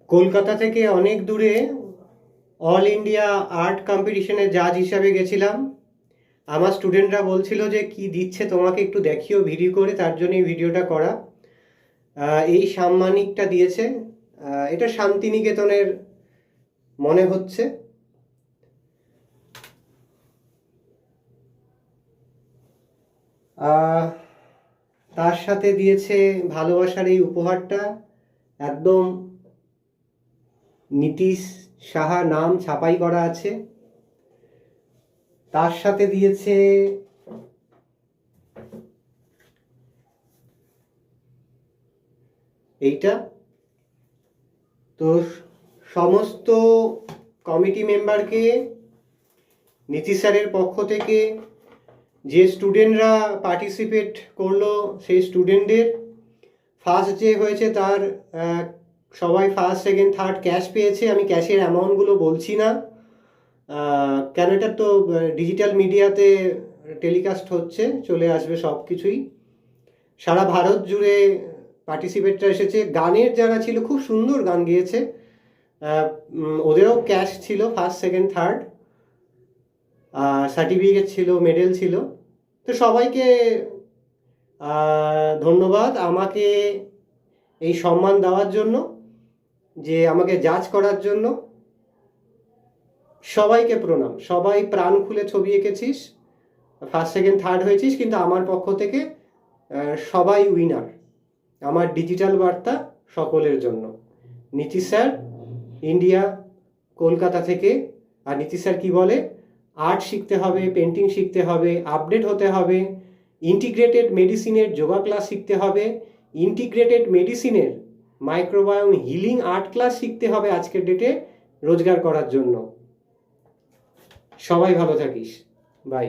কলকাতা থেকে অনেক দূরে অল ইন্ডিয়া আর্ট কম্পিটিশনে জাজ হিসাবে গেছিলাম। আমার স্টুডেন্টরা বলছিল যে কি দিচ্ছে তোমাকে একটু দেখিও ভিডিও করে, তার জন্য এই ভিডিওটা করা। এই সাম্মানিকটা দিয়েছে, এটা শান্তিনিকেতনের মনে হচ্ছে। তার সাথে দিয়েছে ভালোবাসার এই উপহারটা, একদম নীতিশ সাহা নাম ছাপাই করা আছে। তার সাথে দিয়েছে এইটা। তো সমস্ত কমিটি মেম্বারকে নীতিশ স্যারের পক্ষ থেকে যে স্টুডেন্টরা পার্টিসিপেট করলো সেই স্টুডেন্টদের ফার্স্ট যে হয়েছে তার সবাই ফার্স্ট সেকেন্ড থার্ড ক্যাশ পেয়েছে। আমি ক্যাশের অ্যামাউন্টগুলো বলছি না, কেন এটা তো ডিজিটাল মিডিয়াতে টেলিকাস্ট হচ্ছে, চলে আসবে সব কিছুই। সারা ভারত জুড়ে পার্টিসিপেটরা এসেছে। গানের যারা ছিল খুব সুন্দর গান গেয়েছে, ওদেরও ক্যাশ ছিল ফার্স্ট সেকেন্ড থার্ড, সার্টিফিকেট ছিল, মেডেল ছিল। তো সবাইকে ধন্যবাদ আমাকে এই সম্মান দেওয়ার জন্য, যে আমাকে জাজ করার জন্য। সবাইকে প্রণাম। সবাই প্রাণ খুলে ছবি এঁকেছিস, ফার্স্ট সেকেন্ড থার্ড হয়েছিস, কিন্তু আমার পক্ষ থেকে সবাই উইনার। আমার ডিজিটাল বার্তা সকলের জন্য। নীতিশ স্যার, ইন্ডিয়া, কলকাতা থেকে। আর নীতিশ স্যার কী বলে, আর্ট শিখতে হবে, পেন্টিং শিখতে হবে, আপডেট হতে হবে, ইন্টিগ্রেটেড মেডিসিনের যোগা ক্লাস শিখতে হবে, ইন্টিগ্রেটেড মেডিসিনের মাইক্রোবায়োম হিলিং আর্ট ক্লাস শিখতে হবে আজকের ডেটে রোজগার করার জন্য। সবাই ভালো থাকিস, বাই।